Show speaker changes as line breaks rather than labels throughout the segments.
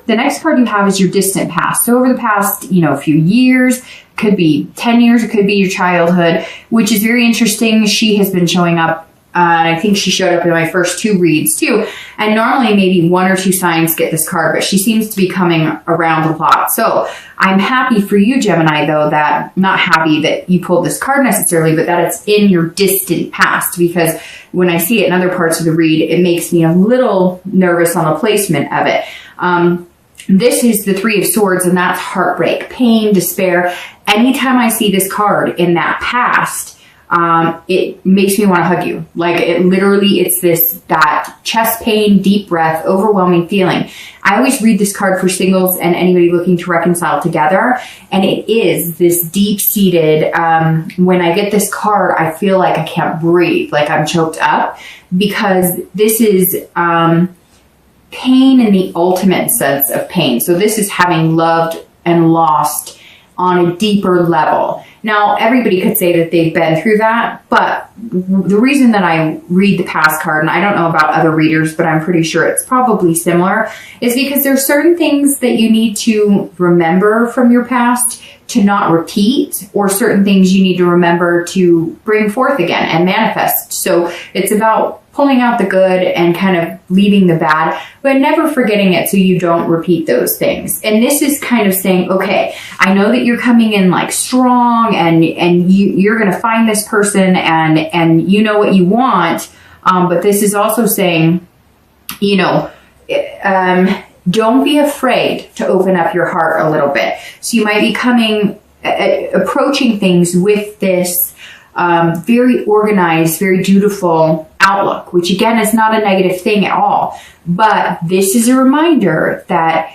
the next card you have is your distant past. So over the past, few years, could be 10 years, it could be your childhood, which is very interesting. She has been showing up. I think she showed up in my first 2 reads too. And normally maybe 1 or 2 signs get this card, but she seems to be coming around a lot. So I'm happy for you, Gemini, though, not happy that you pulled this card necessarily, but that it's in your distant past, because when I see it in other parts of the read, it makes me a little nervous on the placement of it. This is the 3 of Swords, and that's heartbreak, pain, despair. Anytime I see this card in that past, it makes me want to hug you. Like, it's that chest pain, deep breath, overwhelming feeling. I always read this card for singles and anybody looking to reconcile together. And it is this deep-seated, when I get this card, I feel like I can't breathe, like I'm choked up, because this is, pain in the ultimate sense of pain. So this is having loved and lost on a deeper level. Now, everybody could say that they've been through that, but the reason that I read the past card, and I don't know about other readers, but I'm pretty sure it's probably similar, is because there's certain things that you need to remember from your past to not repeat, or certain things you need to remember to bring forth again and manifest. So it's about pulling out the good and kind of leaving the bad, but never forgetting it so you don't repeat those things. And this is kind of saying, okay, I know that you're coming in like strong, and you're going to find this person, and you know what you want. But this is also saying, don't be afraid to open up your heart a little bit. So you might be approaching things with this very organized, very dutiful outlook, which again is not a negative thing at all. But this is a reminder that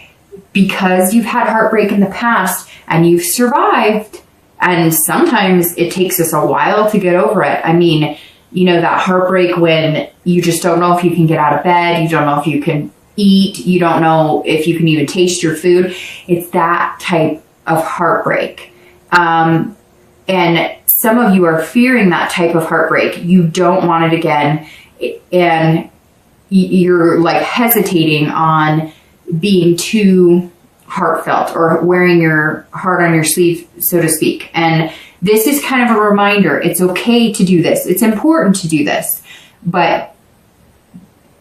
because you've had heartbreak in the past and you've survived, and sometimes it takes us a while to get over it. I mean, that heartbreak when you just don't know if you can get out of bed, you don't know if you can eat, you don't know if you can even taste your food. It's that type of heartbreak. And some of you are fearing that type of heartbreak. You don't want it again. And you're like hesitating on being too heartfelt or wearing your heart on your sleeve, so to speak. And this is kind of a reminder. It's okay to do this. It's important to do this. But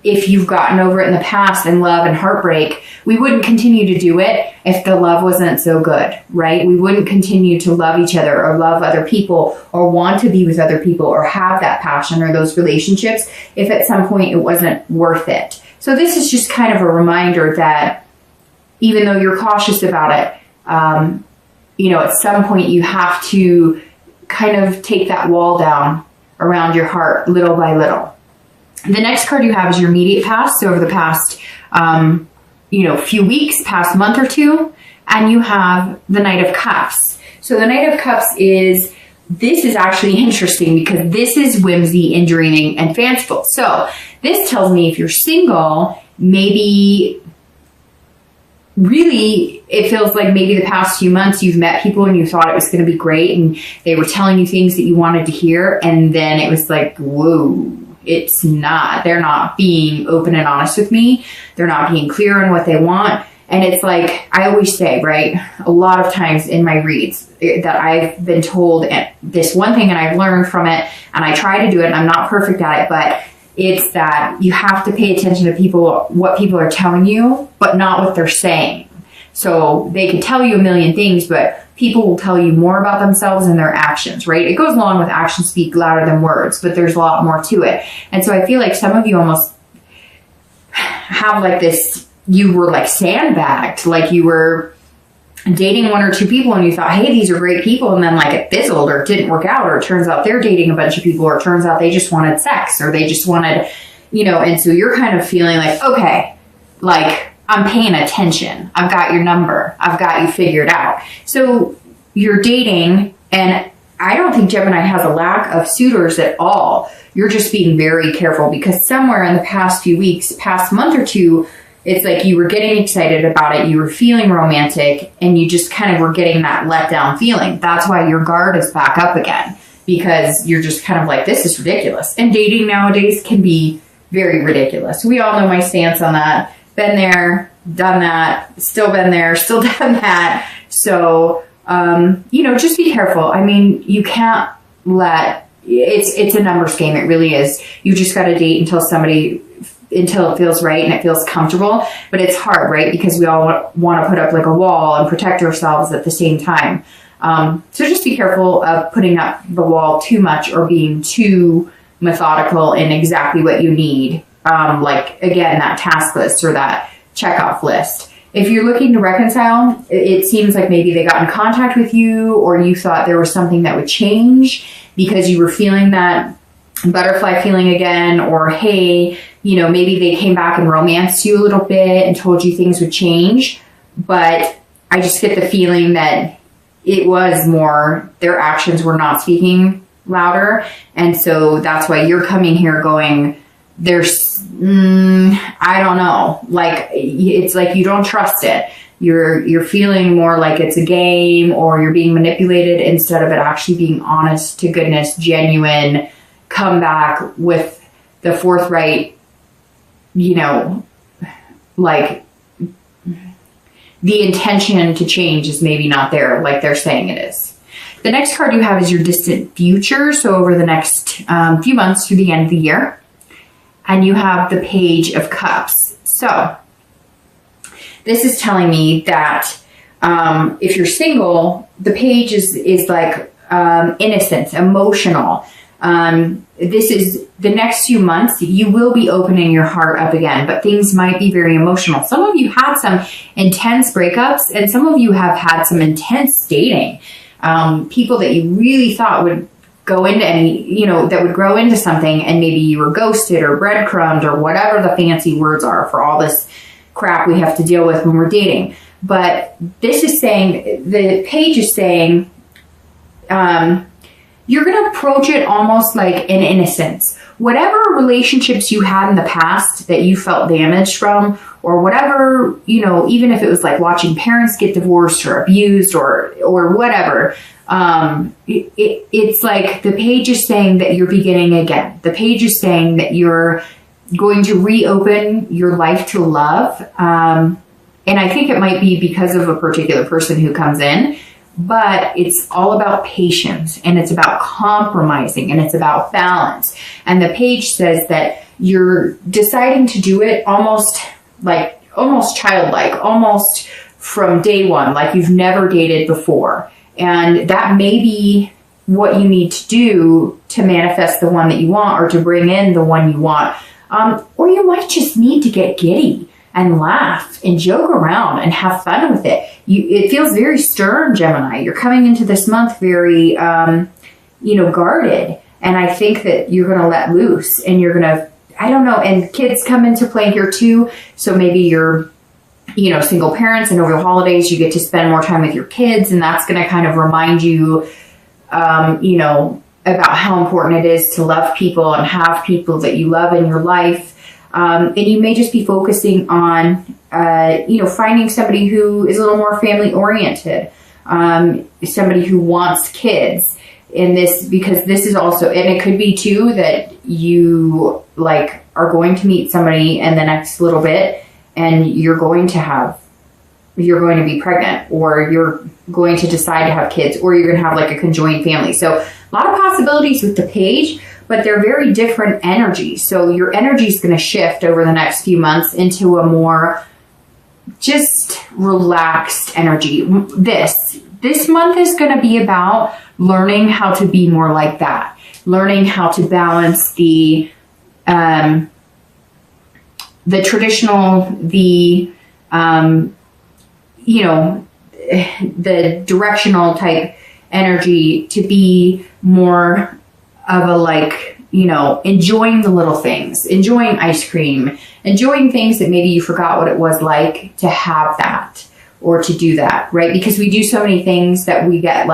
if you've gotten over it in the past in love and heartbreak, we wouldn't continue to do it if the love wasn't so good, right? We wouldn't continue to love each other or love other people or want to be with other people or have that passion or those relationships if at some point it wasn't worth it. So this is just kind of a reminder that even though you're cautious about it, at some point you have to kind of take that wall down around your heart little by little. The next card you have is your immediate past. So over the past, few weeks, past month or two, and you have the Knight of Cups. So the Knight of Cups this is actually interesting because this is whimsy and dreaming and fanciful. So this tells me if you're single, maybe really it feels like maybe the past few months you've met people and you thought it was going to be great and they were telling you things that you wanted to hear, and then it was like, whoa. It's not. They're not being open and honest with me. They're not being clear on what they want. And it's like, I always say, right, a lot of times in my reads that I've been told this one thing and I've learned from it and I try to do it and I'm not perfect at it, but it's that you have to pay attention to what people are telling you, but not what they're saying. So they could tell you a million things, but people will tell you more about themselves and their actions, right? It goes along with actions speak louder than words, but there's a lot more to it. And so I feel like some of you almost have like this, you were like sandbagged, like you were dating 1 or 2 people and you thought, hey, these are great people. And then like it fizzled or it didn't work out, or it turns out they're dating a bunch of people, or it turns out they just wanted sex, or they just wanted, and so you're kind of feeling like, okay, like, I'm paying attention. I've got your number. I've got you figured out. So you're dating, and I don't think Gemini has a lack of suitors at all. You're just being very careful because somewhere in the past few weeks, past month or two, it's like you were getting excited about it. You were feeling romantic, and you just kind of were getting that letdown feeling. That's why your guard is back up again, because you're just kind of like, this is ridiculous. And dating nowadays can be very ridiculous. We all know my stance on that. Been there, done that, still been there, still done that. So, just be careful. I mean, you can't let, it's a numbers game. It really is. You just got to date until it feels right and it feels comfortable. But it's hard, right? Because we all want to put up like a wall and protect ourselves at the same time. So just be careful of putting up the wall too much or being too methodical in exactly what you need. Like, again, that task list or that checkoff list. If you're looking to reconcile, it seems like maybe they got in contact with you, or you thought there was something that would change because you were feeling that butterfly feeling again, or hey, maybe they came back and romanced you a little bit and told you things would change. But I just get the feeling that it was more, their actions were not speaking louder. And so that's why you're coming here going, I don't know. Like, it's like you don't trust it. You're feeling more like it's a game, or you're being manipulated instead of it actually being honest to goodness, genuine, come back with the forthright, like the intention to change is maybe not there like they're saying it is. The next card you have is your distant future. So over the next few months through the end of the year. And you have the Page of Cups. So this is telling me that if you're single, the page is like innocence, emotional. This is the next few months, you will be opening your heart up again, but things might be very emotional. Some of you had some intense breakups, and some of you have had some intense dating. People that you really thought would go into that would grow into something, and maybe you were ghosted or breadcrumbed or whatever the fancy words are for all this crap we have to deal with when we're dating. But this is saying, the page is saying, you're going to approach it almost like an innocence. Whatever relationships you had in the past that you felt damaged from, or whatever, even if it was like watching parents get divorced or abused or whatever, it's like the page is saying that you're beginning again. The page is saying that you're going to reopen your life to love. And I think it might be because of a particular person who comes in, but it's all about patience, and it's about compromising, and it's about balance. And the page says that you're deciding to do it almost childlike, almost from day one, like you've never dated before. And that may be what you need to do to manifest the one that you want, or to bring in the one you want. Or you might just need to get giddy and laugh and joke around and have fun with it. It feels very stern, Gemini. You're coming into this month very, guarded. And I think that you're going to let loose, and you're going to, I don't know, and kids come into play here too. So maybe you're, single parents, and over the holidays you get to spend more time with your kids, and that's going to kind of remind you, about how important it is to love people and have people that you love in your life. And you may just be focusing on, finding somebody who is a little more family oriented, somebody who wants kids in this, because this is also, and it could be too that you are going to meet somebody in the next little bit, and you're going to be pregnant, or you're going to decide to have kids, or you're going to have like a conjoined family. So a lot of possibilities with the page, but they're very different energies. So your energy is going to shift over the next few months into a more just relaxed energy. This month is going to be about learning how to be more like that, learning how to balance the traditional, the directional type energy, to be more of a enjoying the little things, enjoying ice cream, enjoying things that maybe you forgot what it was like to have that or to do that, right? Because we do so many things that we get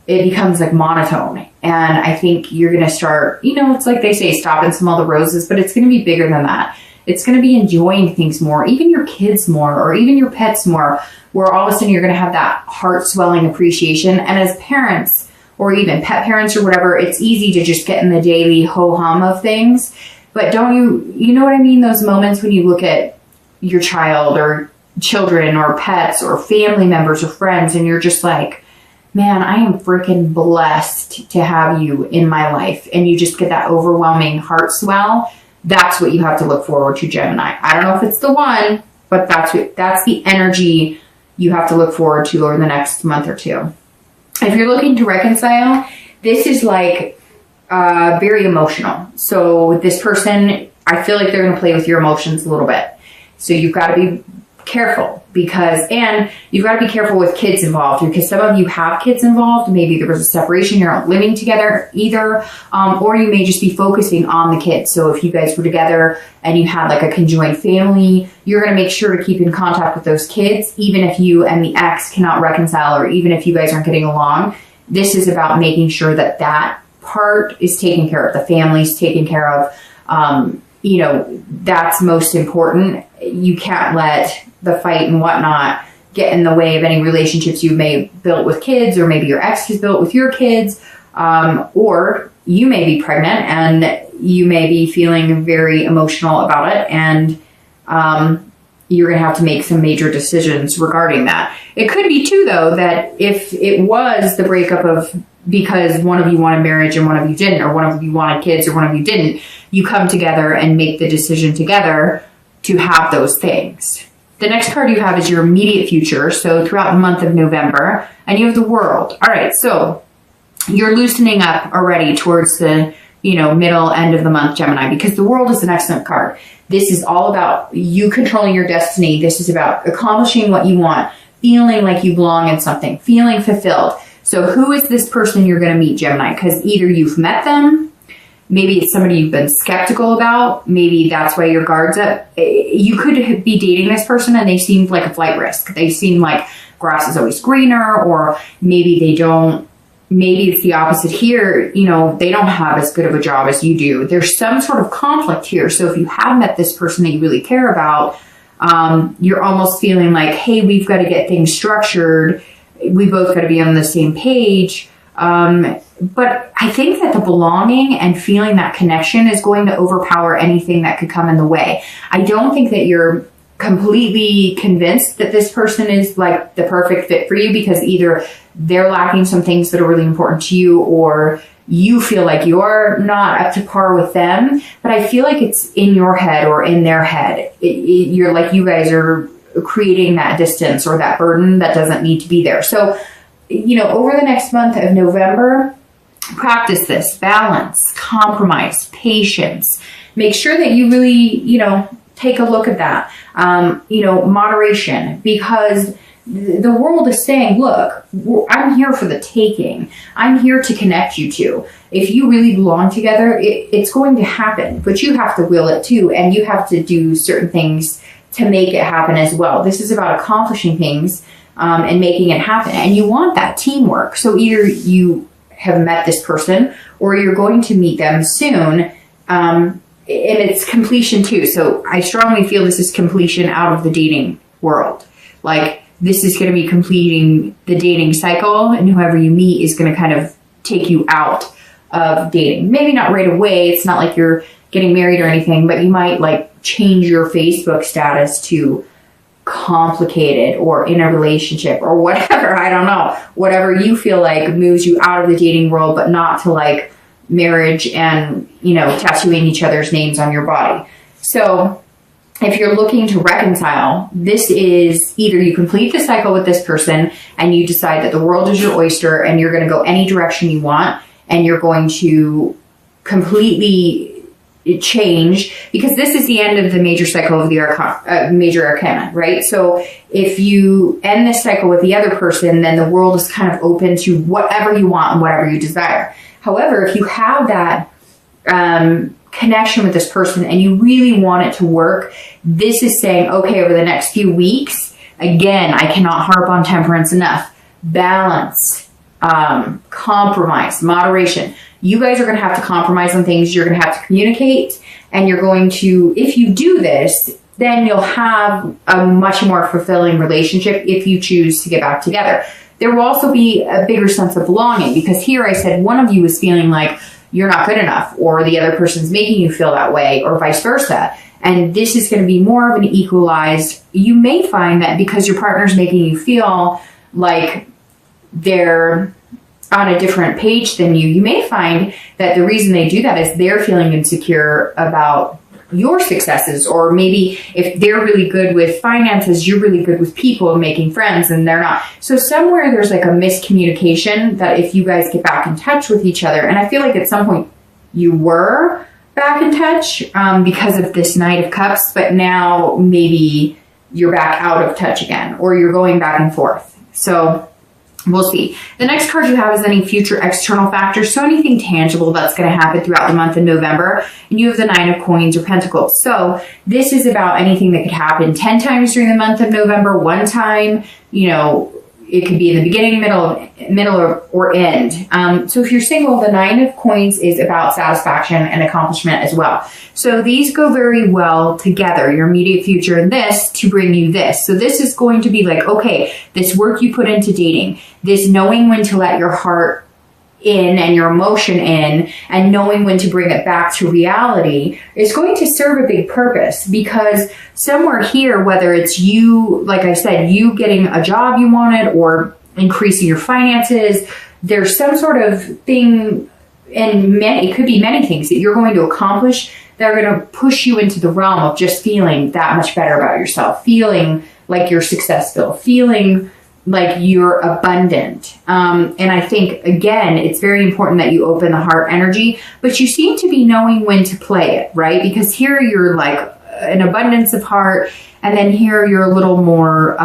it becomes monotone. And I think you're going to start, it's like they say, stop and smell the roses, but it's going to be bigger than that. It's going to be enjoying things more, even your kids more, or even your pets more, where all of a sudden you're going to have that heart-swelling appreciation. And as parents, or even pet parents or whatever, it's easy to just get in the daily ho-hum of things. But don't you know what I mean? Those moments when you look at, your child or children or pets or family members or friends, and you're just like, man, I am freaking blessed to have you in my life, and you just get that overwhelming heart swell, that's what you have to look forward to, Gemini. I don't know if it's the one, but that's the energy you have to look forward to over the next month or two. If you're looking to reconcile, this is like very emotional. So this person, I feel like they're going to play with your emotions a little bit. So you've got to be careful and you've got to be careful with kids involved, because some of you have kids involved. Maybe there was a separation, you're not living together either, or you may just be focusing on the kids. So if you guys were together and you had like a conjoined family, you're going to make sure to keep in contact with those kids, even if you and the ex cannot reconcile, or even if you guys aren't getting along. This is about making sure that that part is taken care of, the family's taken care of. That's most important. You can't let the fight and whatnot get in the way of any relationships you may build with kids, or maybe your ex has built with your kids, or you may be pregnant and you may be feeling very emotional about it, and you're going to have to make some major decisions regarding that. It could be too, though, that if it was the breakup of because one of you wanted marriage and one of you didn't, or one of you wanted kids or one of you didn't, you come together and make the decision together to have those things. The next card you have is your immediate future. So throughout the month of November, and you have the World. All right, so you're loosening up already towards the middle end of the month, Gemini, because the World is an excellent card. This is all about you controlling your destiny. This is about accomplishing what you want, feeling like you belong in something, feeling fulfilled. So who is this person you're going to meet, Gemini? Because either you've met them, maybe it's somebody you've been skeptical about, maybe that's why your guard's up. You could be dating this person and they seemed like a flight risk. They seem like grass is always greener, or maybe they don't. Maybe it's the opposite here. They don't have as good of a job as you do. There's some sort of conflict here. So if you have met this person that you really care about, you're almost feeling like, hey, we've got to get things structured. We both got to be on the same page. But I think that the belonging and feeling that connection is going to overpower anything that could come in the way. I don't think that you're completely convinced that this person is like the perfect fit for you, because either they're lacking some things that are really important to you, or you feel like you're not up to par with them. But I feel like it's in your head or in their head. You're like, you guys are creating that distance or that burden that doesn't need to be there. So, over the next month of November, practice this balance, compromise, patience. Make sure that you really, take a look at that. Moderation, because the world is saying, look, I'm here for the taking. I'm here to connect you two. If you really belong together, it's going to happen, but you have to will it too. And you have to do certain things to make it happen as well. This is about accomplishing things and making it happen. And you want that teamwork. So either you have met this person or you're going to meet them soon. And it's completion too. So I strongly feel this is completion out of the dating world. Like, this is going to be completing the dating cycle, and whoever you meet is going to kind of take you out of dating. Maybe not right away. It's not like you're getting married or anything, but you might like change your Facebook status to complicated or in a relationship or whatever. I don't know. Whatever you feel like moves you out of the dating world, but not to like marriage and, tattooing each other's names on your body. So if you're looking to reconcile, this is either you complete the cycle with this person and you decide that the world is your oyster and you're going to go any direction you want, and you're going to completely change, because this is the end of the major cycle of the major arcana, right? So if you end this cycle with the other person, then the world is kind of open to whatever you want and whatever you desire. However, if you have that connection with this person and you really want it to work, this is saying, okay, over the next few weeks, again, I cannot harp on temperance enough, balance, compromise, moderation. You guys are going to have to compromise on things. You're going to have to communicate, and you're going to, if you do this, then you'll have a much more fulfilling relationship if you choose to get back together. There will also be a bigger sense of belonging, because here I said one of you is feeling like you're not good enough, or the other person's making you feel that way, or vice versa. and this is going to be more of an equalized, you may find that because your partner's making you feel like they're on a different page than you may find that the reason they do that is they're feeling insecure about your successes, or maybe if they're really good with finances, you're really good with people and making friends, and they're not. So somewhere there's like a miscommunication that if you guys get back in touch with each other, and I feel like at some point you were back in touch because of this Knight of Cups, but now maybe you're back out of touch again, or you're going back and forth. So we'll see. The next card you have is any future external factors. So anything tangible that's going to happen throughout the month of November. And you have the 9 of Coins or Pentacles. So this is about anything that could happen 10 times during the month of November, one time, you know, it could be in the beginning, middle or end. So if you're single, the 9 of Coins is about satisfaction and accomplishment as well. So these go very well together, your immediate future and this to bring you this. So this is going to be like, okay, this work you put into dating, this knowing when to let your heart in and your emotion in, and knowing when to bring it back to reality is going to serve a big purpose, because somewhere here, whether it's you, like I said, you getting a job you wanted or increasing your finances, there's some sort of thing, and it could be many things that you're going to accomplish that are going to push you into the realm of just feeling that much better about yourself, feeling like you're successful, feeling like you're abundant. And I think, again, it's very important that you open the heart energy, but you seem to be knowing when to play it, right? Because here you're like an abundance of heart, and then here you're a little more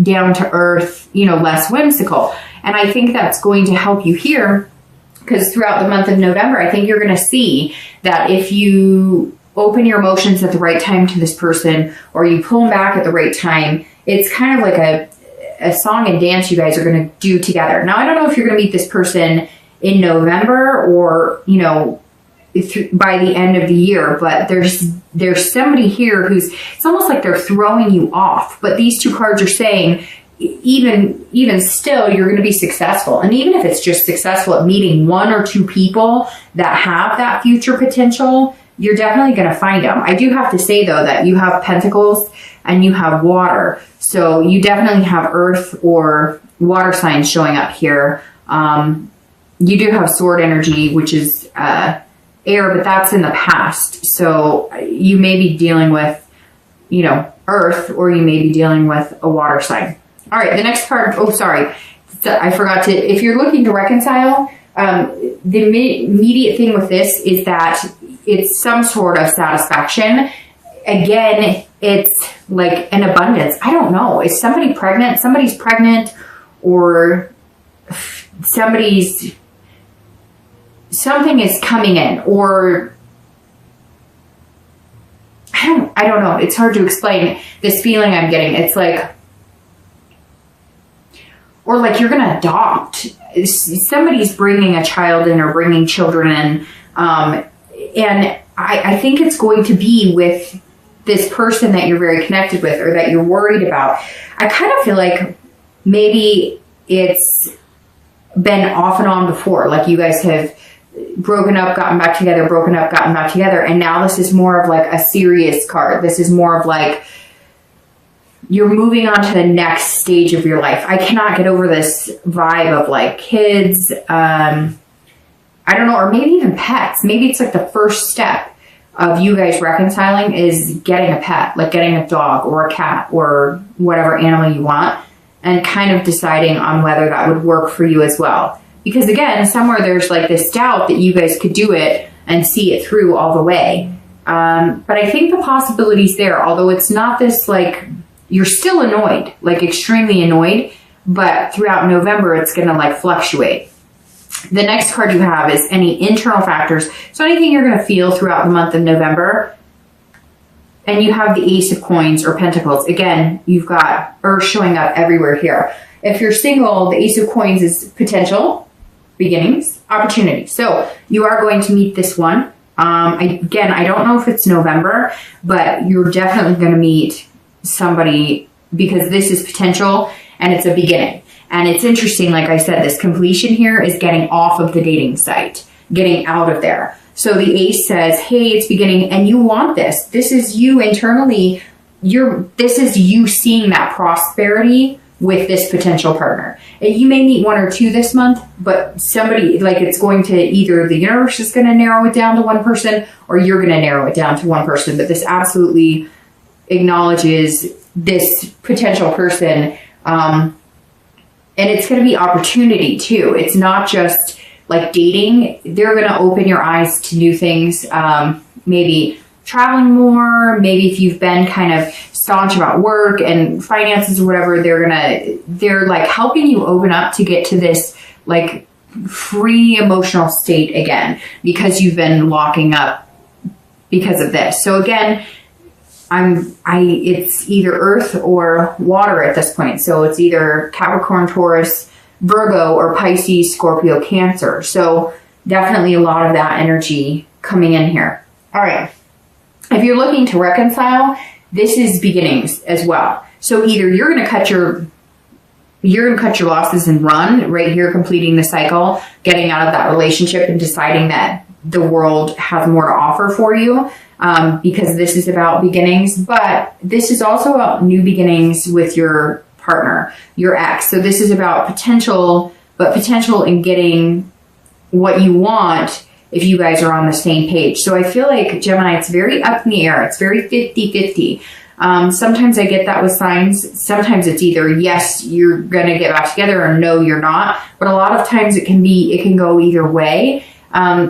down to earth, you know, less whimsical. And I think that's going to help you here, because throughout the month of November, I think you're going to see that if you open your emotions at the right time to this person, or you pull them back at the right time, it's kind of like a song and dance you guys are going to do together. Now, I don't know if you're going to meet this person in November or, you know, by the end of the year, but there's somebody here who's, it's almost like they're throwing you off. But these two cards are saying, even still, you're going to be successful. And even if it's just successful at meeting 1 or 2 people that have that future potential, you're definitely going to find them. I do have to say, though, that you have Pentacles and you have water. So you definitely have earth or water signs showing up here. You do have sword energy, which is air, but that's in the past. So you may be dealing with, you know, earth, or you may be dealing with a water sign. All right, the next card. Oh, sorry. I forgot to, if you're looking to reconcile, the immediate thing with this is that it's some sort of satisfaction. Again, it's like an abundance. I don't know. Is somebody pregnant? Somebody's pregnant, or something is coming in, or I don't know. It's hard to explain this feeling I'm getting. It's like, or like you're going to adopt. Somebody's bringing a child in or bringing children in. And I think it's going to be with this person that you're very connected with, or that you're worried about. I kind of feel like maybe it's been off and on before. Like you guys have broken up, gotten back together, broken up, gotten back together. And now this is more of like a serious card. This is more of like, you're moving on to the next stage of your life. I cannot get over this vibe of like kids, I don't know, or maybe even pets. Maybe it's like the first step of you guys reconciling is getting a pet, like getting a dog or a cat or whatever animal you want, and kind of deciding on whether that would work for you as well. Because again, somewhere there's like this doubt that you guys could do it and see it through all the way. But I think the possibility's there, although it's not this like, you're still annoyed, like extremely annoyed, but throughout November, it's going to like fluctuate. The next card you have is any internal factors. So anything you're going to feel throughout the month of November. And you have the Ace of Coins or Pentacles. Again, you've got Earth showing up everywhere here. If you're single, the Ace of Coins is potential, beginnings, opportunity. So you are going to meet this one. Again, I don't know if it's November, but you're definitely going to meet somebody, because this is potential and it's a beginning. And it's interesting, like I said, this completion here is getting off of the dating site, getting out of there. So the Ace says, hey, it's beginning, and you want this. This is you internally. This is you seeing that prosperity with this potential partner. And you may meet one or two this month, but somebody, like, it's going to either the universe is going to narrow it down to one person, or you're going to narrow it down to one person. But this absolutely acknowledges this potential person. And it's going to be opportunity too. It's not just like dating. They're going to open your eyes to new things. Maybe traveling more. Maybe if you've been kind of staunch about work and finances or whatever, they're like helping you open up to get to this like free emotional state again, because you've been locking up because of this. So again, it's either earth or water at this point. So it's either Capricorn, Taurus, Virgo, or Pisces, Scorpio, Cancer. So definitely a lot of that energy coming in here. All right. If you're looking to reconcile, this is beginnings as well. So either you're going to cut your losses and run right here, completing the cycle, getting out of that relationship and deciding that the world has more to offer for you, because this is about beginnings. But this is also about new beginnings with your partner, your ex. So this is about potential in getting what you want if you guys are on the same page. So I feel like, Gemini, it's very up in the air. It's very 50-50. Sometimes I get that with signs. Sometimes it's either yes, you're going to get back together, or no, you're not. But a lot of times it can go either way.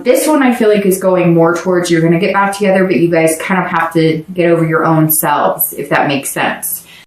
This one I feel like is going more towards you're going to get back together, but you guys kind of have to get over your own selves, if that makes sense.